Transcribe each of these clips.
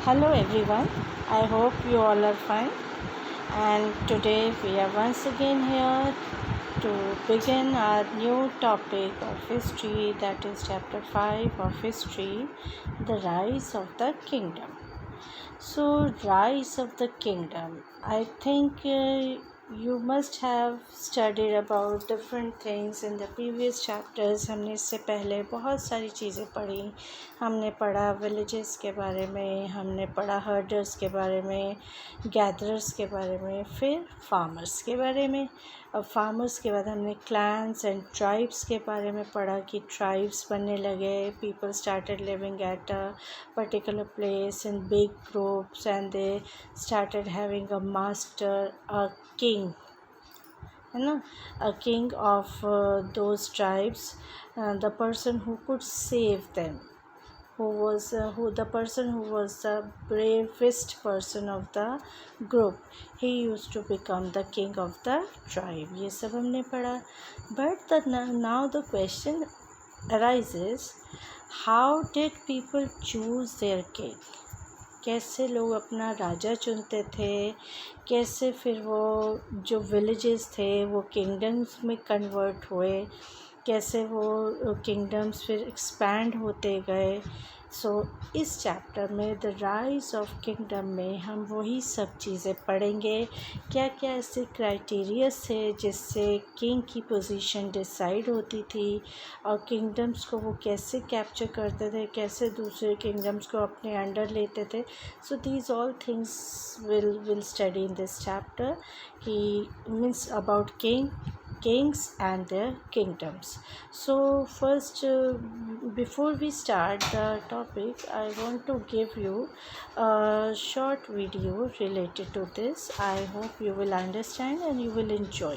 Hello everyone, I hope you all are fine, and today we are once again here to begin our new topic of history, that is chapter 5 of history, the rise of the kingdom. So, rise of the kingdom, I think you must have studied about different things in the previous chapters. हमने इससे पहले बहुत सारी चीज़ें पढ़ी. हमने पढ़ा villages के बारे में, हमने पढ़ा हर्डर्स के बारे में, गैदरर्स के बारे में, फिर फार्मर्स के बारे में. अब फार्मर्स के बाद हमने क्लैंस एंड ट्राइब्स के बारे में पढ़ा कि ट्राइब्स बनने लगे. People started living at a particular place in big groups and they started having a master, a king, है ना, a king of those tribes, the person who could save them, the person who was the bravest person of the group, he used to become the king of the tribe. ये सब हमने पढ़ा. But now the question arises, how did people choose their king? कैसे लोग अपना राजा चुनते थे, कैसे फिर वो जो विलेजेस थे वो किंगडम्स में कन्वर्ट हुए, कैसे वो किंगडम्स फिर एक्सपैंड होते गए. सो इस चैप्टर में द राइज ऑफ किंगडम में हम वही सब चीज़ें पढ़ेंगे. क्या क्या ऐसे क्राइटेरियाज थे जिससे किंग की पोजीशन डिसाइड होती थी और किंगडम्स को वो कैसे कैप्चर करते थे, कैसे दूसरे किंगडम्स को अपने अंडर लेते थे. So these all things will study in this chapter. He means about kings and their kingdoms. So first, before we start the topic, I want to give you a short video related to this. I hope you will understand and you will enjoy.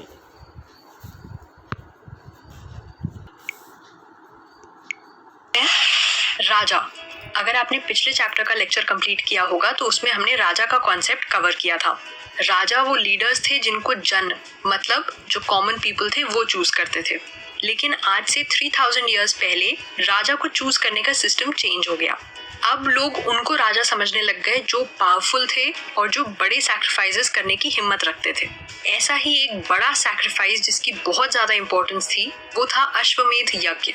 राजा. अगर आपने पिछले chapter का lecture complete किया होगा तो उसमें हमने राजा का कॉन्सेप्ट कवर किया था. राजा वो लीडर्स थे जिनको जन मतलब जो कॉमन पीपल थे वो चूज करते थे. लेकिन आज से 3000 ईयर्स पहले राजा को चूज करने का सिस्टम चेंज हो गया. अब लोग उनको राजा समझने लग गए जो पावरफुल थे और जो बड़े सैक्रिफाइसेस करने की हिम्मत रखते थे. ऐसा ही एक बड़ा सैक्रिफाइस जिसकी बहुत ज्यादा इंपॉर्टेंस थी वो था अश्वमेध यज्ञ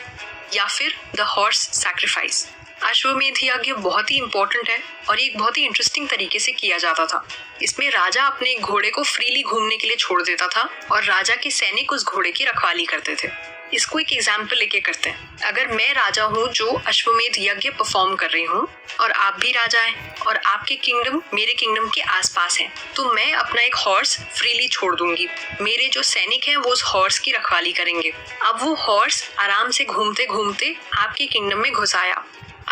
या फिर द हॉर्स सैक्रिफाइस. अश्वमेध यज्ञ बहुत ही इंपॉर्टेंट है और एक बहुत ही इंटरेस्टिंग तरीके से किया जाता था. इसमें राजा अपने घोड़े को फ्रीली घूमने के लिए छोड़ देता था और राजा के सैनिक उस घोड़े की रखवाली करते थे. इसको एक एग्जाम्पल लेके करते हैं. अगर मैं राजा हूँ जो अश्वमेध यज्ञ परफॉर्म कर रही हूँ और आप भी राजा हैं और आपके किंगडम मेरे किंगडम के आसपास हैं, तो मैं अपना एक हॉर्स फ्रीली छोड़ दूंगी. मेरे जो सैनिक हैं वो उस हॉर्स की रखवाली करेंगे. अब वो हॉर्स आराम से घूमते घूमते आपके किंगडम में घुस आया.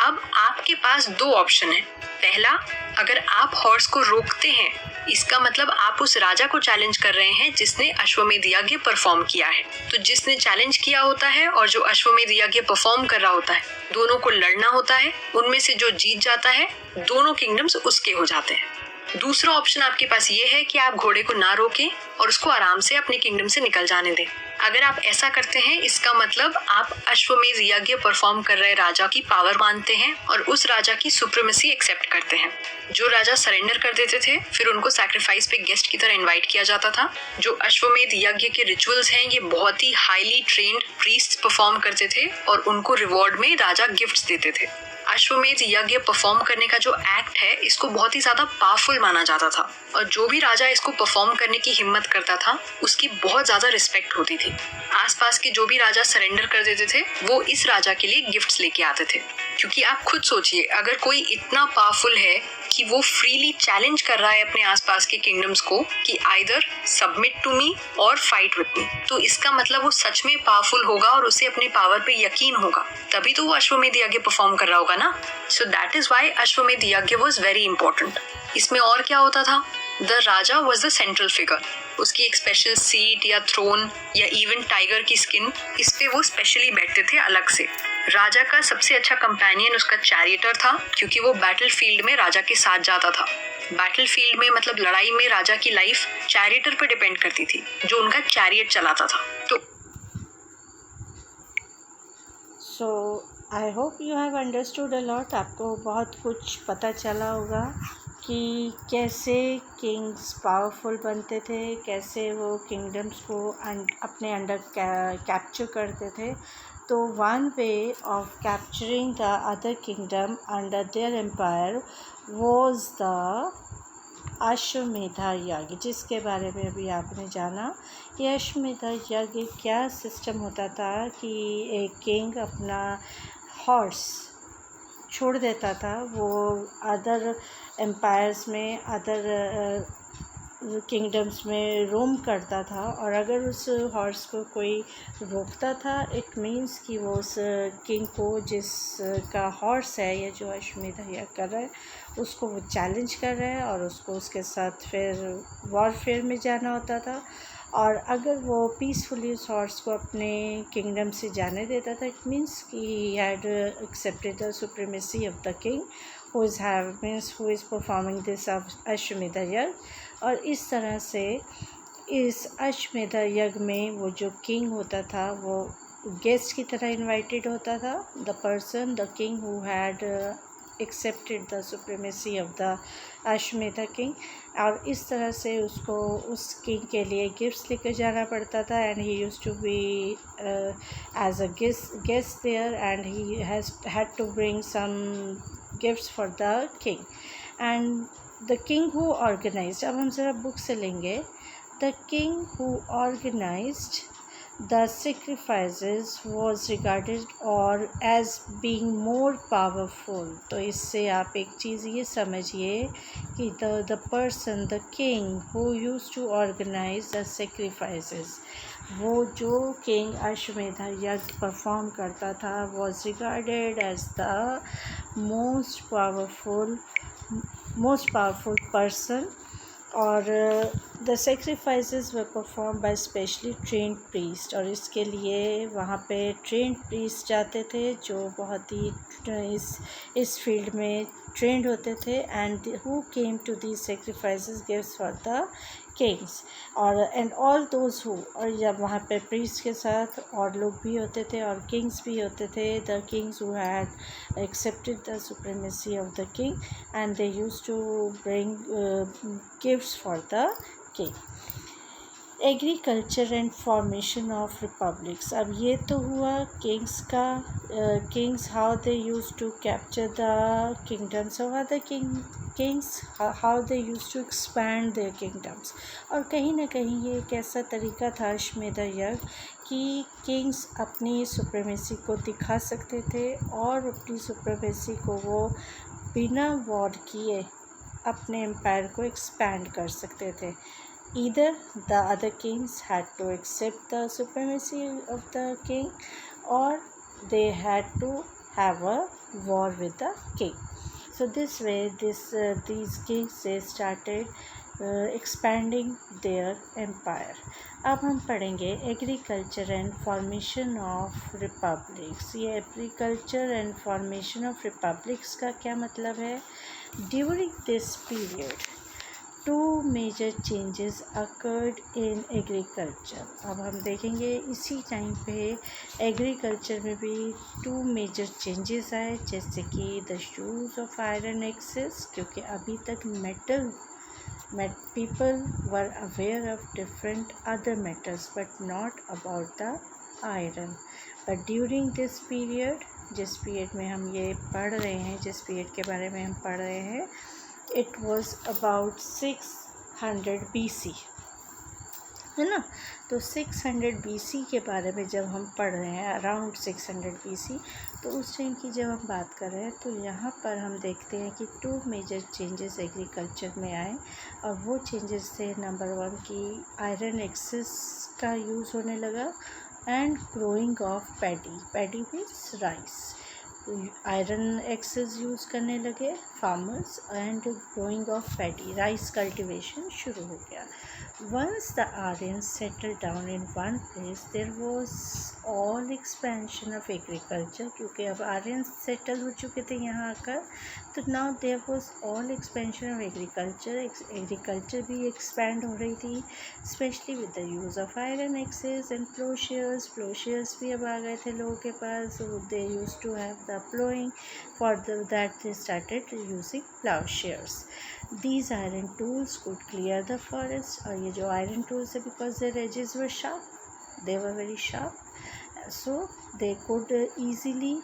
अब आपके पास दो ऑप्शन है. पहला, अगर आप हॉर्स को रोकते हैं इसका मतलब आप उस राजा को चैलेंज कर रहे हैं जिसने अश्वमेध यज्ञ परफॉर्म किया है. तो जिसने चैलेंज किया होता है और जो अश्वमेध यज्ञ परफॉर्म कर रहा होता है, दोनों को लड़ना होता है. उनमें से जो जीत जाता है दोनों किंगडम्स उसके हो जाते हैं. दूसरा ऑप्शन आपके पास ये है कि आप घोड़े को ना रोकें और उसको आराम से अपने किंगडम से निकल जाने दें. अगर आप ऐसा करते हैं इसका मतलब आप अश्वमेध यज्ञ परफॉर्म कर रहे राजा की पावर मानते हैं और उस राजा की सुप्रीमेसी एक्सेप्ट करते हैं. जो राजा सरेंडर कर देते थे फिर उनको सैक्रिफाइस पे गेस्ट की तरह इनवाइट किया जाता था. जो अश्वमेध यज्ञ के रिचुअल्स हैं ये बहुत ही हाईली ट्रेन्ड प्रीस्ट्स परफॉर्म करते थे और उनको रिवॉर्ड में राजा गिफ्ट्स देते थे. अश्वमेध यज्ञ परफॉर्म करने का जो एक्ट है इसको बहुत ही ज्यादा पावरफुल माना जाता था और जो भी राजा इसको परफॉर्म करने की हिम्मत करता था उसकी बहुत ज्यादा रिस्पेक्ट होती थी. आसपास के जो भी राजा सरेंडर कर देते थे वो इस राजा के लिए गिफ्ट्स लेके आते थे. क्योंकि आप खुद सोचिए, अगर कोई इतना पावरफुल है कि वो फ्रीली चैलेंज कर रहा है अपने आसपास के किंगडम्स को कि आइदर सबमिट टू मी और फाइट विद मी, तो इसका मतलब वो सच में पावरफुल होगा और उसे अपने पावर पे यकीन होगा, तभी तो वो अश्वमेध यज्ञ परफॉर्म कर रहा होगा ना. सो दैट इज व्हाई अश्वमेध यज्ञ वाज वेरी इंपॉर्टेंट. इसमें और क्या होता था, the Raja was the central figure. उसकी एक स्पेशल सीट या थ्रोन या इवन टाइगर की स्किन, इस पे वो स्पेशली बैठते थे अलग से. राजा का सबसे अच्छा कंपेनियन उसका चैरियटर था क्योंकि वो बैटलफील्ड में राजा के साथ जाता था. बैटलफील्ड में मतलब लड़ाई में राजा की लाइफ चैरियटर पे डिपेंड करती थी जो उनका चैरियट चलाता था. तो I hope you have understood a lot. आपको बहुत कुछ पता चला होगा कि कैसे किंग्स पावरफुल बनते थे, कैसे वो किंगडम्स को अपने अंडर कैप्चर करते थे। तो one way of capturing the other kingdom under their empire was the Ashwamedha yajna, जिसके बारे में अभी आपने जाना। ये अश्वमेधा यज्ञ क्या सिस्टम होता था कि एक किंग अपना हॉर्स छोड़ देता था, वो अदर एम्पायर्स में, अदर किंगडम्स में रोम करता था, और अगर उस हॉर्स को कोई रोकता था, इट मीन्स कि वो उस किंग को, जिसका हॉर्स है या जो अश्वमेध यज्ञ कर रहा है, उसको वो चैलेंज कर रहा है और उसको उसके साथ फिर वॉरफेयर में जाना होता था। और अगर वो पीसफुली उस हॉर्स को अपने किंगडम से जाने देता था, इट मीन्स कि he had accepted the supremacy of the king who is performing this अश्वमेध यज्ञ। और इस तरह से इस अश्वमेध यज्ञ में वो जो किंग होता था वो गेस्ट की तरह इनवाइटेड होता था। The king who had accepted the supremacy of the अश्वमेध किंग, और इस तरह से उसको उस किंग के लिए गिफ्ट्स लेकर जाना पड़ता था, and he used to be as a guest there, and he had to bring some gifts for the king. And the king who organized, अब हम ज़रा बुक से लेंगे। The king who organized the sacrifices was regarded or as being more powerful। तो इससे आप एक चीज़ ये समझिए कि the person, the king who used to organize the sacrifices, वो जो किंग अश्वमेध यज्ञ परफॉर्म करता था, was regarded as the most powerful person। और the sacrifices were perform by specially trend priest, और इसके लिए वहाँ पे ट्रेंड प्रीस्ट जाते थे जो बहुत ही इस फील्ड में ट्रेंड होते थे, and who came to these sacrifices gives for the kings और एंड ऑल दोज हु, और जब वहाँ पे प्रीस्ट के साथ और लोग भी होते थे और किंग्स भी होते थे, the kings who had accepted the supremacy of the king, and they used to bring gifts for the king. Agriculture and formation of republics, अब ये तो हुआ किंग्स का, kings how they use to capture the kingdoms of other kings, how they use to expand their kingdoms. और कहीं ना कहीं ये एक ऐसा तरीका था अश्वमेध यज्ञ कि किंग्स अपनी सुप्रीमेसी को दिखा सकते थे, और अपनी सुप्रीमेसी को वो बिना वॉर किए अपने एम्पायर को एक्सपैंड कर सकते थे। Either the other kings had to accept the supremacy of the king, or they had to have a war with the king. So this way, these kings, they started expanding their empire. अब हम पढ़ेंगे agriculture and formation of republics. ये agriculture and formation of republics का क्या मतलब है? During this period two major changes occurred in agriculture। अब हम देखेंगे इसी टाइम पे एग्रीकल्चर में भी two major changes आए, जैसे कि the use of iron axes, क्योंकि अभी तक people were aware of different other metals but not about the iron। but during this period, जिस पीरियड में हम ये पढ़ रहे हैं, जिस पीरियड के बारे में हम पढ़ रहे हैं, it was about 600 BC, है ना। तो 600 BC के बारे में जब हम पढ़ रहे हैं, अराउंड 600 BC, तो उस टाइम की जब हम बात कर रहे हैं, तो यहाँ पर हम देखते हैं कि टू मेजर चेंजेस एग्रीकल्चर में आए, और वो चेंजेस थे, नंबर 1 की आयरन एक्सेस का यूज़ होने लगा, and growing of paddy means rice. Iron axes use करने लगे farmers, and growing of paddy, rice cultivation शुरू हो गया। Once the Aryans settled down in one place, there was all expansion of agriculture. क्योंकि अब Aryan settle हो चुके थे यहाँ आकर, तो now there was all expansion of agriculture. Agriculture भी expand हो रही थी, especially with the use of iron axes and plowshares. Plowshares भी अब आ गए थे लोगों के पास, so they used to have the plowing. For that they started using plowshares. These iron tools could clear the forest. और ये जो iron tools है, because their edges were sharp, they were very sharp, so they could easily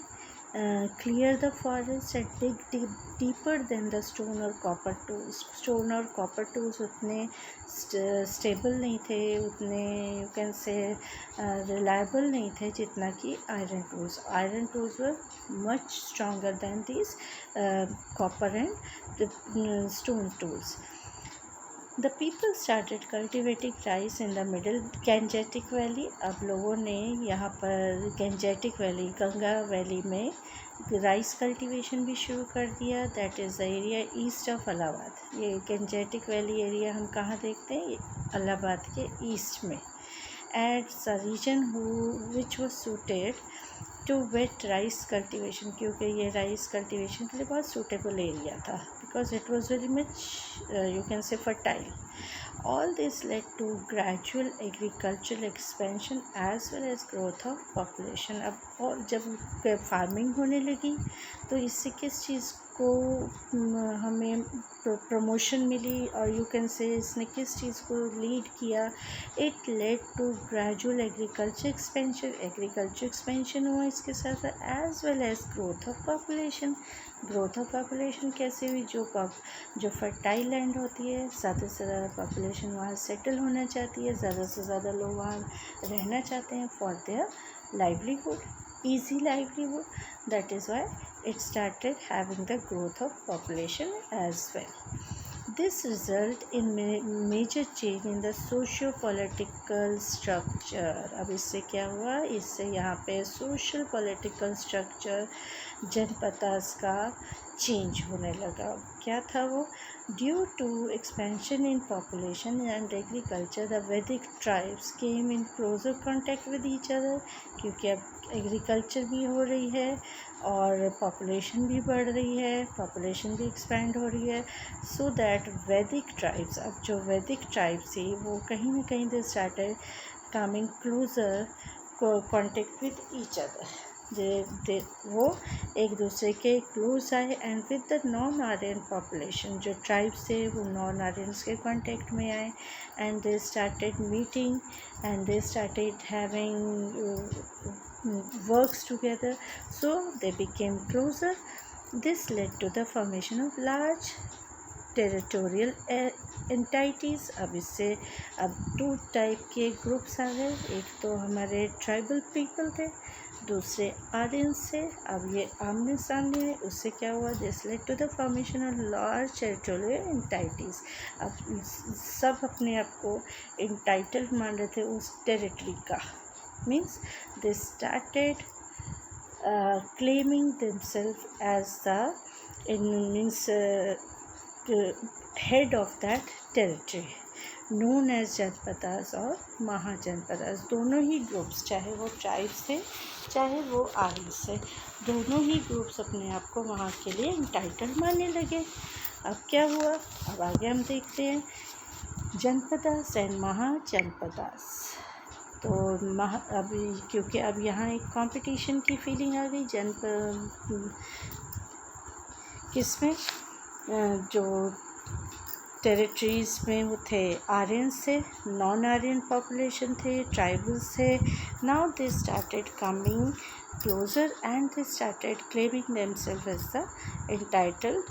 clear the forest and dig deeper than the stone or copper tools. Stone और copper tools उतने stable नहीं थे, उतने you can say reliable नहीं थे जितना कि iron tools. Iron tools were much stronger than these copper and the stone tools. The people started cultivating rice in the middle Gangetic Valley. अब लोगों ने यहाँ पर Gangetic Valley, गंगा वैली में राइस कल्टीवेशन भी शुरू कर दिया. That is the area east of Allahabad. ये Gangetic Valley एरिया हम कहाँ देखते हैं? इलाहाबाद के ईस्ट में. It's a region which was suited to wet rice cultivation, क्योंकि ये राइस कल्टीवेशन के लिए बहुत सूटेबल एरिया था, because it was very much you can say fertile. All this led to gradual agricultural expansion as well as growth of population. अब और जब farming होने लगी तो इससे किस चीज़ को हमें प्रमोशन मिली, और यू कैन से इसने किस चीज़ को लीड किया? It led to gradual agriculture expansion. Agriculture expansion हुआ इसके साथ, as well as growth of population. Growth of population कैसे हुई? जो फर्टाइल लैंड होती है, ज़्यादा से ज़्यादा पॉपुलेशन वहाँ सेटल होना चाहती है, ज़्यादा से ज़्यादा लोग वहाँ रहना चाहते हैं for their livelihood, easy livelihood. That is why it started having the growth of population as well. This result in major change in the socio-political structure. अब इससे क्या हुआ? इससे यहाँ पे social political structure जनपदास का चेंज होने लगा. क्या था वो? Due to expansion in population and agriculture, the Vedic tribes came in closer contact with each other. क्योंकि अब एग्रीकल्चर भी हो रही है और पॉपुलेशन भी बढ़ रही है, पॉपुलेशन भी एक्सपेंड हो रही है, सो दैट वैदिक ट्राइब्स, अब जो वैदिक ट्राइब्स थी वो कहीं ना कहीं they started coming closer contact with each other. वो एक दूसरे के क्लोज आए and with the non Aryan population. जो ट्राइब्स थे वो नॉन आर्यंस के कांटेक्ट में आए and they started meeting and they started having works together, so they became closer. This led to the formation of large territorial entities. अब इससे अब 2 type के ग्रुप्स आ गए. एक तो हमारे ट्राइबल पीपल थे, दूसरे आर्यंस से. अब ये आमने सामने है, उससे क्या हुआ? This led to the formation of large territorial entities. अब सब अपने आप को इंटाइटल्ड मान रहे थे उस टेरिटरी का. Means they started claiming themselves as the head of that territory, known as Janapadas और महाजनपदास. दोनों ही ग्रुप्स, चाहे वो ट्राइब्स थे चाहे वो आर्यंस थे, दोनों ही ग्रुप्स अपने आप को वहाँ के लिए इंटाइटल्ड मानने लगे. अब क्या हुआ? अब आगे हम देखते हैं जनपदास एंड महाजनपदास. तो अभी क्योंकि अब यहाँ एक कंपटीशन की फीलिंग आ गई. किसमें? जो टेरिटरीज़ में वो थे आर्यंस थे, नॉन आर्यन पॉपुलेशन थे, ट्राइबल्स थे. Now they started coming closer and they started claiming themselves as the entitled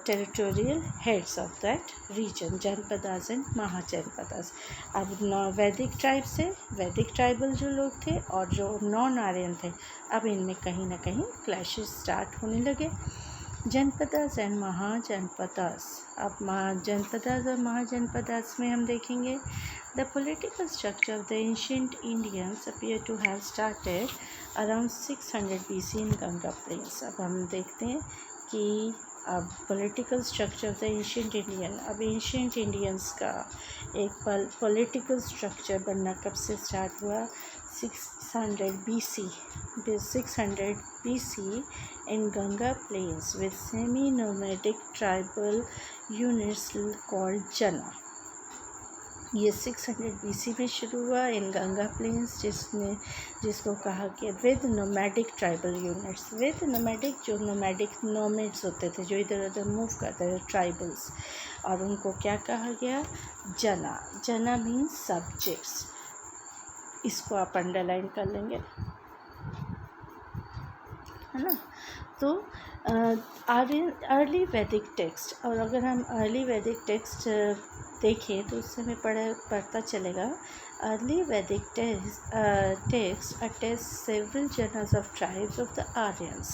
territorial heads of that region, janapadas and mahajanapadas. अब वैदिक ट्राइब से वैदिक ट्राइबल जो लोग थे और जो नॉन आर्यन थे, अब इनमें कहीं ना कहीं क्लैशेस स्टार्ट होने लगे. जनपदास एंड महाजनपदास. अब जनपदास और महाजनपदास में हम देखेंगे the political structure of the ancient Indians appear to have started around 600 BC in Ganga plains. अब हम देखते हैं कि अब political structure of the ancient Indian, अब एंशिएंट इंडियंस का एक पॉलिटिकल स्ट्रक्चर बनना कब से स्टार्ट हुआ? 600 BC, 600 BC in Ganga plains with semi-nomadic tribal units called Jana. ये 600 BC में शुरू हुआ इन गंगा प्लेन्स, जिसको कहा कि with nomadic tribal units, with nomadic, जो नोमैडिक नोमेड्स होते थे जो इधर उधर मूव करते थे, ट्राइबल्स, और उनको क्या कहा गया? जना। जना मीन्स सब्जेक्ट्स। इसको आप अंडरलाइन कर लेंगे, है ना। तो अर्ली वैदिक टेक्स्ट, और अगर हम अर्ली वैदिक टेक्स्ट देखें तो उससे हमें पता चलेगा early Vedic text attest several janas of tribes of the Aryans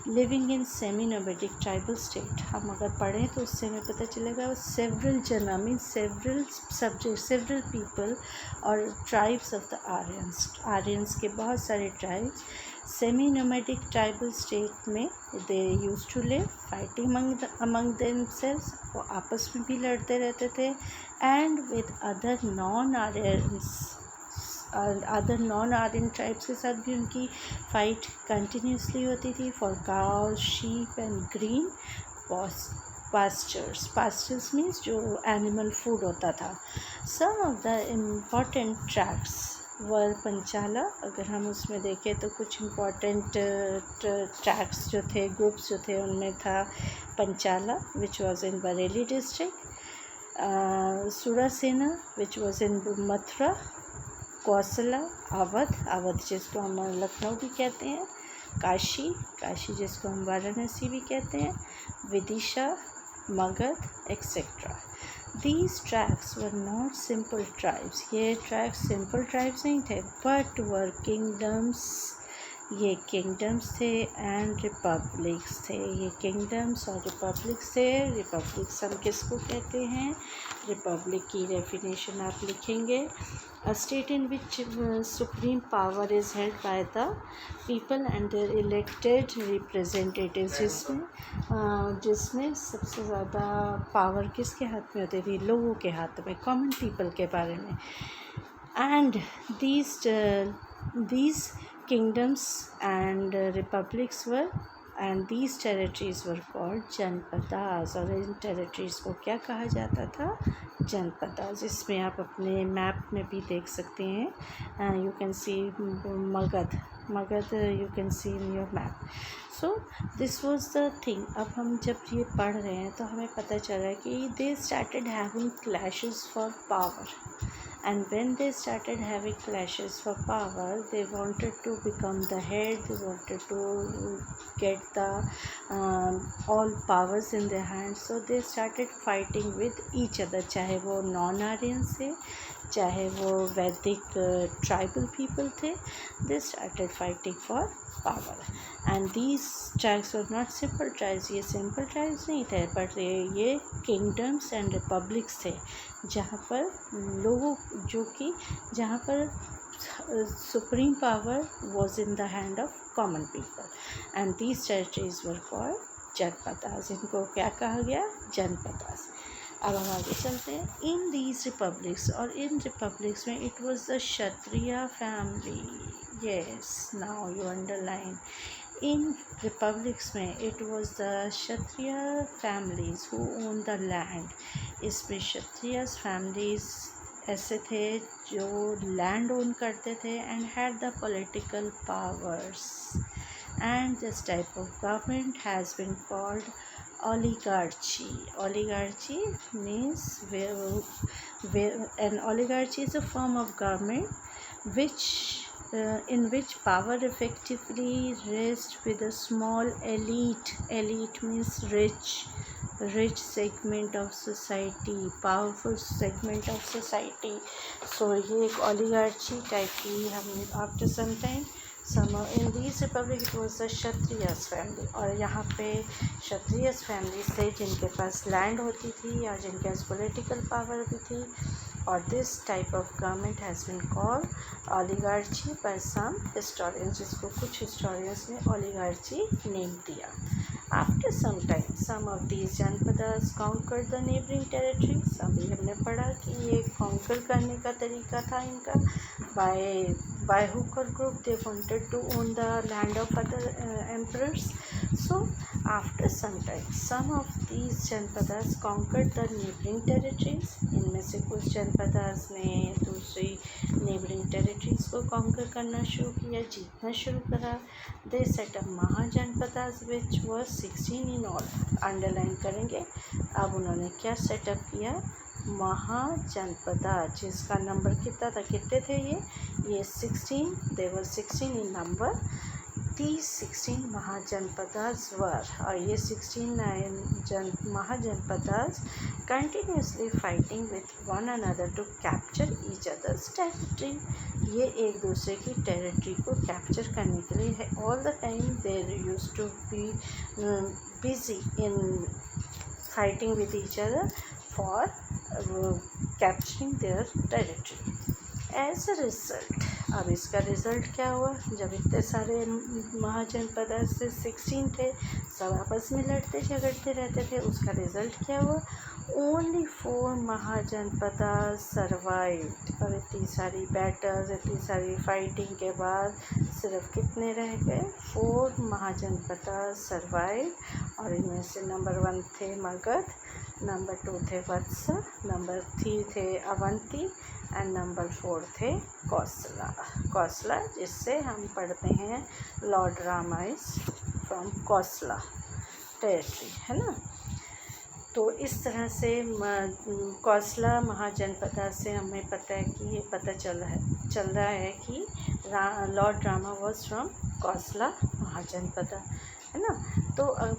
living in semi nomadic tribal state. हम अगर पढ़ें तो उससे हमें पता चलेगा सेवरल जना means several subject, several people और tribes of the Aryans, Aryans के बहुत सारे tribes semi nomadic tribal state में they use to live, fighting among themselves, वो आपस में भी लड़ते रहते थे, and with other non Aryan tribes के साथ भी उनकी फ़ाइट कंटिन्यूसली होती थी for cow, sheep and green pastures. Pastures means जो एनिमल फूड होता था। Some of the important tracks वर पंचाला, अगर हम उसमें देखें तो कुछ इम्पॉर्टेंट ट्रैक्स जो थे, ग्रुप्स जो थे, उनमें था Panchala which was in Bareilly district, Surasena which was in Mathura, Kosala, Awadh जिसको हम लखनऊ भी कहते हैं, काशी जिसको हम वाराणसी भी कहते हैं, Vidisha, Magadh etcetera. These tribes were not simple tribes. ये ट्राइब्स सिंपल ट्राइब्स नहीं थे, but were kingdoms. ये किंगडम्स थे एंड रिपब्लिक्स थे। ये किंगडम्स और रिपब्लिक्स थे। रिपब्लिक्स हम किसको कहते हैं? रिपब्लिक की डेफिनेशन आप लिखेंगे, a state in which supreme power is held by the people and their elected representatives, जिसमें सबसे ज़्यादा पावर किसके हाथ में होती थी? लोगों के हाथ में, कॉमन पीपल के बारे में। And these kingdoms and republics were, and these territories were called Janapadas, और इन टेरिटरीज़ को क्या कहा जाता था? जनपदास। जिसमें आप अपने मैप में भी देख सकते हैं, you can see Magadh you can see in your map. So this was the thing. अब हम जब ये पढ़ रहे हैं तो हमें पता चल रहा है कि दे started having clashes for power, and when they started having clashes for power, they wanted to become the head, they wanted to get the all powers in their hands, so they started fighting with each other, चाहे वो non Aryan से, चाहे वो वैदिक tribal people थे, they started fighting for power. And these tribes were not simple tribes, ये simple tribes नहीं थे, but ये kingdoms and republics थे, जहाँ पर जहाँ पर supreme power was in the hand of common people, and these territories were called Janapadas. इनको क्या कहा गया? जनपदास। अब हम आगे चलते हैं। इन दीज रिपब्लिक्स, और इन रिपब्लिक्स में it was the Kshatriya family. Yes, now you underline. In republics में it was the Kshatriya families who own the land. इसमें क्षत्रिय फैमिलीज ऐसे थे जो लैंड ओन करते थे and had the political powers, and this type of government has been called oligarchy. Oligarchy means an oligarchy is a form of government in which power effectively rests with a small elite. Elite means rich segment of society, powerful segment of society. So ये एक oligarchy type की हम after some time in these republic it was the Kshatriyas family, और यहाँ पे Kshatriyas families थे जिनके पास land होती थी और जिनके पास पॉलिटिकल पावर भी थी, और this type of government has been called oligarchy by some historians, जिसको कुछ historians ने oligarchy नेम दिया। After some time, some of these janapadas conquered the neighboring territories. अभी हमने पढ़ा कि ये conquer करने का तरीका था इनका. By hook or crook they wanted to own the land of other emperors. So after some time, some of these janapadas conquered the neighboring territories. इनमें से कुछ जनपदास ने दूसरी neighboring territories को conquer करना शुरू किया, जीतना शुरू करा. They set up mahajanapadas which was 16 in all. Underline करेंगे. अब उन्होंने क्या सेटअप किया? महाजनपदा, जिसका नंबर कितना था, कितने थे ये 16. they were 16 in number. These 16 mahajanapadas were, और ये 16 mahajanapadas continuously fighting with one another to capture each other's territory. ये एक दूसरे की टेरिटरी को कैप्चर करने के लिए है. All the time they used to be busy in fighting with each other for capturing their territory. As a result, अब इसका रिज़ल्ट क्या हुआ? जब इतने सारे महाजनपदास से 16 थे, सब आपस में लड़ते झगड़ते रहते थे, उसका रिज़ल्ट क्या हुआ? Only 4 mahajanapadas survived. और इतनी सारी बैटल्स, इतनी सारी फाइटिंग के बाद सिर्फ कितने रह गए? 4 महाजनपदास सर्वाइव. और इनमें से नंबर 1 थे मगध, नंबर 2 थे वत्स, नंबर 3 थे अवंती एंड नंबर 4 थे कौसला, जिससे हम पढ़ते हैं lord Rama is from Kosala territory, है ना. तो इस तरह से कौसला महाजनपदा से हमें पता है कि ये पता चल रहा है कि lord Rama was from Kosala Mahajanapada, है ना. तो अब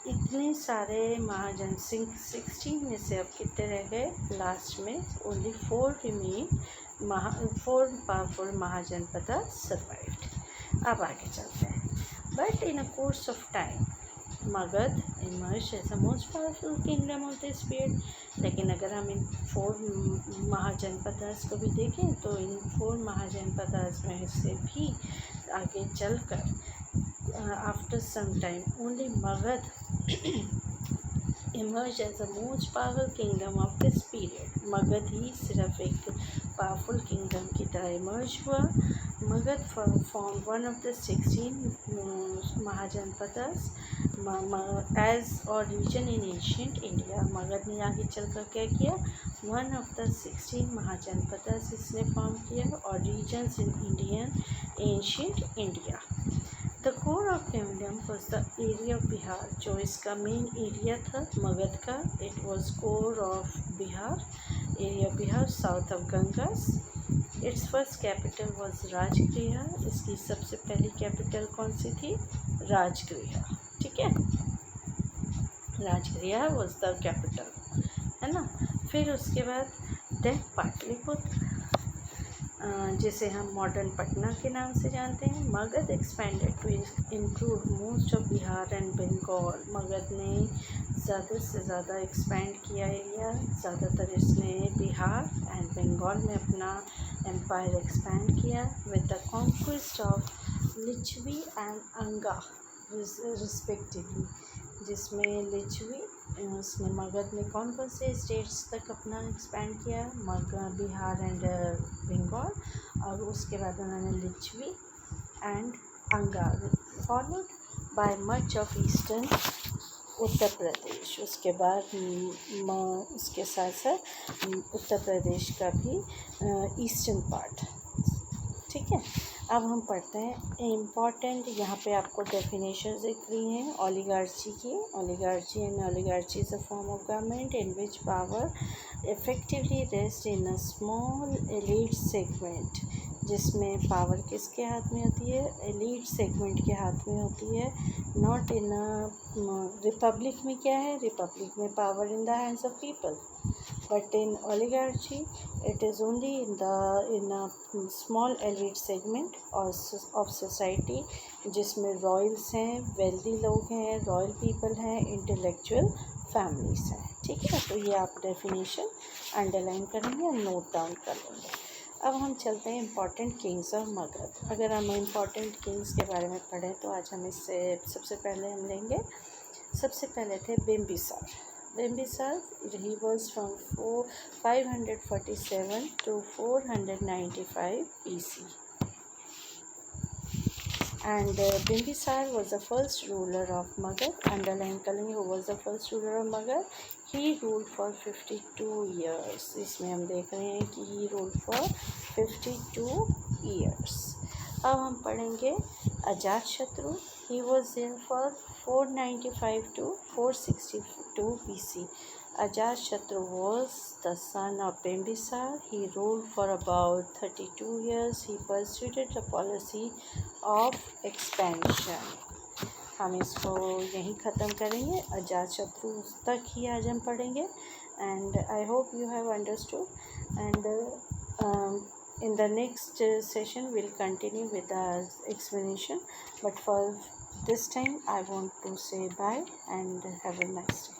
इतने सारे 16 में से अब कितने रह गए? लास्ट में only 4 remain. 4 powerful Mahajanapada survived. अब आगे चलते हैं. But in a course of time Magadh emerged as the most powerful kingdom of this period. लेकिन अगर हम इन 4 महाजनपदास को भी देखें तो इन 4 महाजनपदास में से भी आगे चलकर after some time only Magad emerged as the most powerful kingdom of this period. Magadh ही सिर्फ एक पावरफुल किंगडम की तरह इमर्ज हुआ. Magadh formed one of the 16 mahajanapadas as or region in ancient India. Magadh ने आगे चलकर क्या किया? One of the 16 महाजनपदास इसने फॉर्म किया और regions in ancient India. The core of kingdom was the area of Bihar. जो इसका मेन एरिया था मगध का, it was core of Bihar, area of Bihar south of Gangas. Its first capital was Rajgriha. इसकी सबसे पहली capital कौन सी थी? राजगृह. ठीक है, राजगृह was the capital, है ना. फिर उसके बाद देन पाटलिपुत्र, जिसे हम मॉडर्न पटना के नाम से जानते हैं. Magadha expanded to include most of Bihar and Bengal. Magadha ने ज़्यादा से ज़्यादा एक्सपेंड किया एरिया, ज़्यादातर इसने बिहार एंड बंगाल में अपना एम्पायर एक्सपेंड किया with the conquest of Licchavi and Anga respectively. जिसमें लिच्छवी उसने मगध में कौन कौन से स्टेट्स तक अपना एक्सपेंड किया? बिहार एंड बंगाल. और उसके बाद उन्होंने Licchavi and Anga followed by much of eastern Uttar Pradesh. उसके बाद उसके साथ साथ उत्तर प्रदेश का भी ईस्टर्न पार्ट. ठीक है, अब हम पढ़ते हैं इम्पॉर्टेंट. यहाँ पे आपको डेफिनेशन दिख रही हैं ओलिगार्ची की. Oligarchy and oligarchy is a form of government in which power effectively rest in a small elite segment. जिसमें पावर किसके हाथ में होती है? एलीट सेगमेंट के हाथ में होती है. नॉट इन अ रिपब्लिक में क्या है? रिपब्लिक में power in the hands of people. But in oligarchy, it is only in a small elite segment of society, जिसमें रॉयल्स हैं, वेल्दी लोग हैं, रॉयल पीपल हैं, इंटेलेक्चुअल फैमिलीज हैं. ठीक है, तो ये आप डेफिनेशन अंडरलाइन करेंगे और नोट डाउन कर लेंगे. अब हम चलते हैं इम्पॉर्टेंट किंग्स ऑफ मगध. अगर हम इम्पॉर्टेंट किंग्स के बारे में पढ़ें तो आज हम इससे सबसे पहले हम लेंगे सबसे पहले थे Bimbisara. Bimbisar, he was from 547 to 495 BC. And Bimbisar was the first ruler of Magadh. Underline करेंगे, who was the first ruler of Magadh. He ruled for 52 years. इसमें हम देख रहे हैं कि he ruled for 52 years. अब हम पढ़ेंगे Ajatashatru. He was there for 495 to 462 BC. Ajatashatru was the son of Bimbisar. He ruled for about 32 years. He pursued a policy of expansion. हम इसको यहीं ख़त्म करेंगे. अजातशत्रु तक ही आज हम पढ़ेंगे. And I hope you have understood. And in the next session we'll continue with our explanation. But for this time I want to say bye and have a nice day.